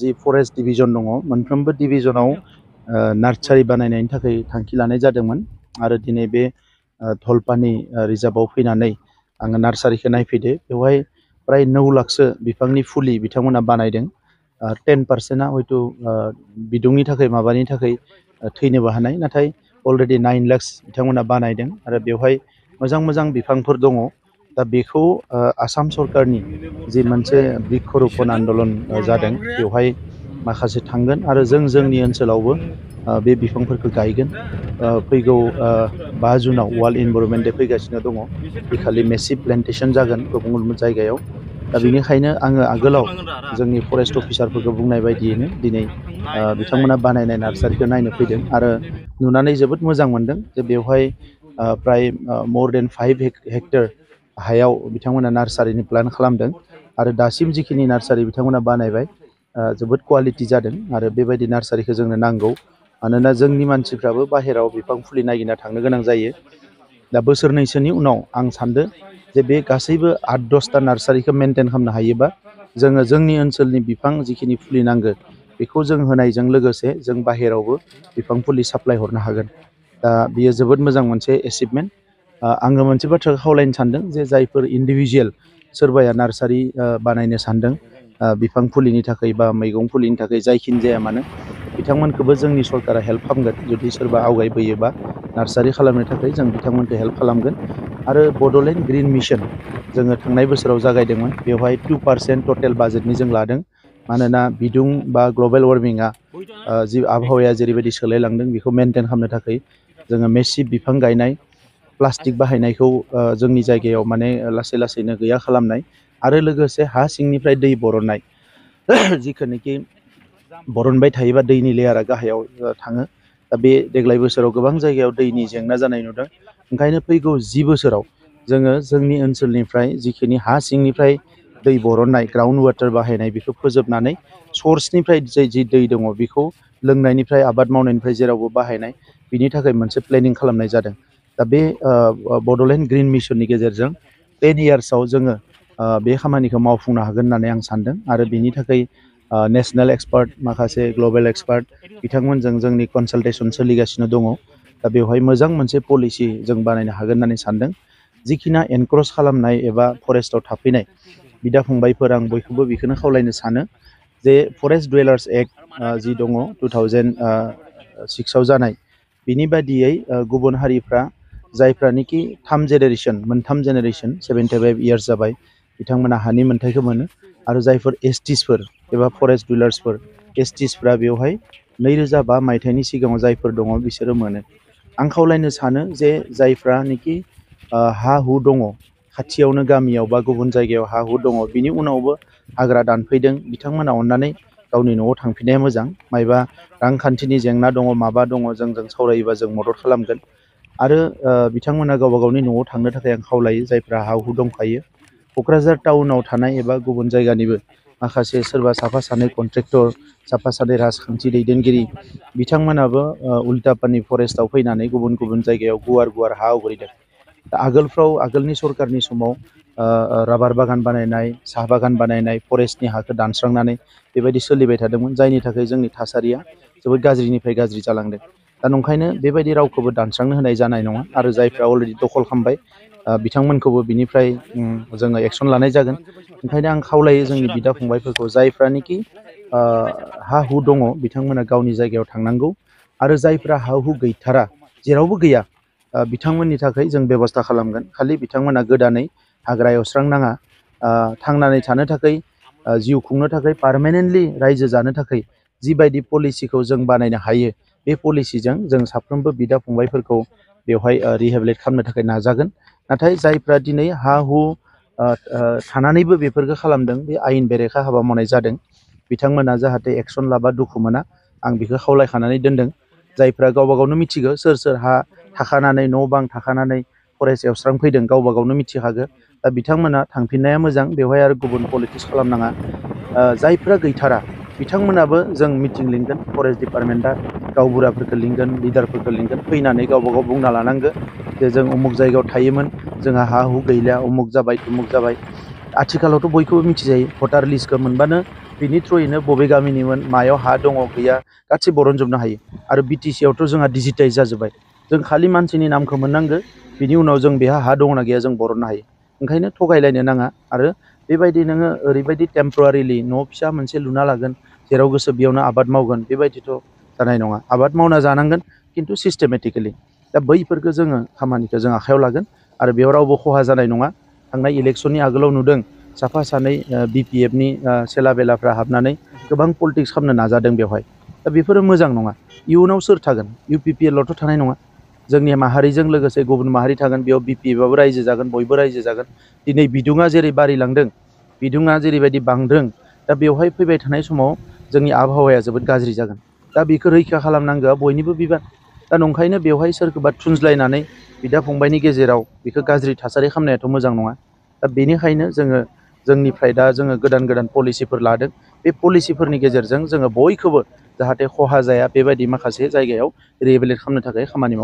जि forest division दङ मोनफ्रोमबो डिभिजनाव nursery बानायनायनि थाखाय थांखि लानाय जादोंमोन आरो दिनै बे धलपानि रिजार्भआव फैनानै आङो नार्सारिखौ नायफैदो बेवहाय प्राय 9 लाखसो बिफांनि फुलि बिथांमोना बानायदों 10%आ हयथ' बिदुंनि थाखाय माबानि थाखाय थैनोबो हानाय नाथाय अलरेडि 9 लाख बिथांमोना बानायदों आरो बेवहाय मोजां मोजां बिफांफोर दङ दा बेखौ आसाम सरकारनि जि मोनसे बृक्षरोपण आन्दलन जादों बेवहाय माखासे थांगोन आरो जोंनि ओनसोलावबो बे बिफांफोरखौ गायगोन फैगौ 5 जुनाव वर्ल्ड इनभाइरनमेन्ट डे फैगासिनो दङ बेखालि मेसिभ प्लेन्टेसन जागोन गुबुन गुबुन जायगायाव दा बेनिखायनो आङो आगोलाव जोंनि फरेस्ट अफिसारफोरखौ बुंनाय बायदियैनो दिनै बिथांमोना बानायनाय नार्सारिखौ नायनो फैदों आरो नुनानै जोबोद मोजां मोनदों जे बेवहाय प्राय more than 5 हेक्टर हायाव बिथांमोना नार्सारिनि प्लान खालामदों आरो दासिम जिखिनि नार्सारि बिथांमोना बानायबाय जोबोद क्वालिटि जादों आरो बेबायदि नार्सारिखौ जोंनो नांगौ मानोना जोंनि मानसिफ्राबो बाहेरायाव बिफां फुलि नागिरना थांनो गोनां जायो दा बोसोरनैसोनि उनाव आं सानदों जे बे गासैबो 8-10टा नार्सारिखौ मेनटेन खालामनो हायोबा जोङो जोंनि ओनसोलनि बिफां जिखिनि फुलि नांगौ बेखौ जों होनायजों लोगोसे जों बाहेरायावबो बिफां फुलि साप्लाय हरनो हागोन दा बियो जोबोद मोजां मोनसे एचिभमेन्ट आङो मोनसे बाथ्राखौ खावलायनो सानदों जे जायफोर इन्डिभिजुवेल सोरबाया नार्सारि बानायनो सानदों बिफां फुलिनि थाखाय बा मैगं फुलिनि थाखाय जायखिनि जाया मानो बिथांमोनखौबो जोंनि सरकारा हेल्प खालामगोन जुदि सोरबा आवगायबोयोबा नार्सारि खालामनो थाखाय जों बिथांमोनखौ हेल्प खालामगोन आरो बड'लेण्ड ग्रिन मिशन जोङो थांनाय बोसोराव जागायदोंमोन बेवहाय 2% टटेल बाजेटनि जों लादों मानोना बिदुं बा ग्लबेल वार्मिंआ जि आबहावाया जेरैबायदि सोलायलांदों बेखौ मेनटेन खालामनो थाखाय जोङो मेसिभ बिफां गायनाय प्लास्टिक बाहायनायखौ जोंनि जायगायाव माने लासै लासैनो गैया खालामनाय आरो लोगोसे हा सिंनिफ्राय दै बरननाय जिखुनुखि बरनबाय थायोबा दैनि लेयारा गाहायाव थाङो दा बे देग्लाय बोसोराव गोबां जायगायाव दैनि जेंना जानाय नुदों ओंखायनो फैगौ 10 बोसोराव जोङो जोंनि ओनसोलनिफ्राय जिखिनि हा सिंनिफ्राय दै बरननाय ग्राउन्ड वाटार बाहायनाय बेखौ फोजोबनानै सर्सनिफ्राय जि दै दङ बेखौ लोंनायनिफ्राय आबाद मावनायनिफ्राय जेरावबो बाहायनाय बिनि थाखाय मोनसे प्लेनिं खालामनाय जादों दा बे बड'लेण्ड ग्रिन मिशननि गेजेरजों 10 इयार्सआव जोङो बे खामानिखौ मावफुंनो हागोन होननानै आं सानदों आरो बिनि थाखाय नेशनेल एक्सपार्ट माखासे ग्लबेल एक्सपार्ट बिथांमोनजों जोंनि कनसालटेसन सोलिगासिनो दङ दा बेवहाय मोजां मोनसे पलिसि जों बानायनो हागोन होननानै सानदों जिखिना एनक्रस खालामनाय एबा फरेस्टआव थाफैनाय बिदा फंबायफोर आं बयखौबो बेखौनो खावलायनो सानो जे फरेस्ट डुवेलार्स एक्ट जि दङ 2006आव जानाय बिनि बादियै गुबुन हारिफ्रा जायफ्रानिखि 3 जेनेरेसन 75 इयार्स जाबाय बिथांमोना हानि मोन्थायखौ मोनो आरो जायफोर एसटिसफोर एबा फरेस्ट डुवेलार्सफोर एसटिसफ्रा बेवहाय 2005 मायथाइनि सिगाङाव जायफोर दङ बिसोरो मोनो आं खावलायनो सानो जे जायफ्रानिखि हा हु दङ खाथियावनो गामियाव बा गुबुन जायगायाव हा हु दङ बिनि उनावबो हाग्रा दानफैदों बिथांमोना अननानै गावनि न'आव थांफिननाया मोजां मायबा रांखान्थिनि जेंना दङ माबा दङ जोंजों सावरायोबा जों मदद खालामगोन आरो बिथांमोना गावबा गावनि न'आव थांनो थाखाय आं खावलायो जायफ्रा हा हु दंखायो क'क्राझार टाउनाव थानाय एबा गुबुन जायगानिबो माखासे सोरबा साफा सानै कन्ट्रेक्टर साफा सानै राजखान्थि दैदेनगिरि बिथांमोनाबो उल्टापानि फरेस्टआव फैनानै गुबुन गुबुन जायगायाव गुवार गुवार हा आवग्रिदों दा आगोलनि सरकारनि समाव राबार बागान बानायनाय साहा बागान बानायनाय फरेस्टनि हाखौ दानस्रांनानै बेबायदि सोलिबाय थादोंमोन जायनि थाखाय जोंनि थासारिया जोबोद गाज्रिनिफ्राय गाज्रि जालांदों दा नंखायनो बेबायदि रावखौबो दानस्रांनो होनाय जानाय नङा आरो जायफ्रा अलरेडि दखल खालामबाय बिथांमोनखौबो बिनिफ्राय जोङो एक्सन लानाय जागोन ओंखायनो आं खावलायो जोंनि बिदा फंबायफोरखौ जायफ्रानिखि हा हु दङ बिथांमोना गावनि जायगायाव थांनांगौ आरो जायफ्रा हा हु गैथारा जेरावबो गैया बिथांमोननि थाखाय जों बेबस्था खालामगोन खालि बिथांमोना गोदानै हाग्रा एवस्रांनाङा थांनानै थानो थाखाय जिउ खुंनो थाखाय पार्मानेन्टलि रायजो जानो थाखाय जिबायदि पलिसिखौ जों बानायनो हायो बे पलिसिजों जों साफ्रोमबो बिदा फंबायफोरखौ बेवहाय रिहेबिलिट खालामनो थाखाय नाजागोन नाथाय जायफ्रा दिनै हा हु थानानैबो बेफोरखौ खालामदों बे आयेन बेरेखा हाबा मावनाय जादों बिथांमोना जाहाथे एक्सन लाबा दुखु मोना आं बेखौ खावलायखानानै दोनदों जायफ्रा गावबा गावनो मिथिगौ सोर हा थाखानानै न' बां थाखानानै फरेस्ट एवस्रांफैदों गावबा गावनो मिथिखागौ दा बिथांमोना थांफिननाया मोजां बेवहाय आरो गुबुन पलिटिक्स खालामनाङा जायफ्रा गैथारा बिथांमोनाबो जों मिटिं लिंगोन फरेस्ट डिपार्टमेन्टआ गावबुराफोरखौ लिंगोन लिडारफोरखौ लिंगोन फैनानै गावबा गाव बुंना लानांगौ जे जों उमुक जायगायाव थायोमोन जोंहा हा हु गैला उमुक जाबाय तुमुक जाबाय आथिखालावथ' बयखौबो मिथिजायो भटार लिस्टखौ मोनबानो बिनि थ्रुयैनो बबे गामिनिमोन मायाव हा दङ गैया गासै बरनजोबनो हायो आरो BTC आवथ' जोंहा डिजिटाइज जाजोब्बाय जों खालि मानसिनि नामखौ मोननांगो बिनि उनाव जों बेहा हा दङना गैया जों बरननो हायो ओंखायनो थगायलायनो नाङा आरो बेबायदि नोङो ओरैबायदि टेम्परारिलि न' फिसा मोनसे लुना लागोन जेराव गोसो बेयावनो आबाद मावगोन बेबायदिथ' जानाय नङा आबाद मावना जानांगोन खिन्थु सिस्टेमेटिकेलि दा बैफोरखौ जोङो खामानिखौ जों आखायाव लागोन आरो बेयाव रावबो खहा जानाय नङा थांनाय इलेक्सननि आगोलाव नुदों साफा सानै BPFनि सेला बेलाफ्रा हाबनानै गोबां पलिटिक्स खालामनो नाजादों बेवहाय दा बेफोरो मोजां नङा इयुनाव सोर थागोन UPPLआवथ' थानाय नङा जोंनि माहारिजों लोगोसे गुबुन माहारि थागोन बेयाव BPFआबो रायजो जागोन बयबो रायजो जागोन दिनै बिदुङा जेरै बारिलांदों बिदुङा जेरैबायदि बांदों दा बेवहाय फैबाय थानाय समाव जोंनि आबहावाया जोबोद गाज्रि जागोन दा बेखौ रैखा खालामनांगौआ बयनिबो बिबान दा नंखायनो बेवहाय सोरखौबा थुनज्लायनानै बिदा फंबायनि गेजेराव बेखौ गाज्रि थासारि खालामनायाथ' मोजां नङा दा बेनिखायनो जोंनिफ्राय दा जोङो गोदान पलिसिफोर लादों बे पलिसिफोरनि गेजेरजों जोङो बयखौबो जाहाथे खहा जाया बेबायदि माखासे जायगायाव रिहेबिलिट खालामनो थाखाय खामानि मावो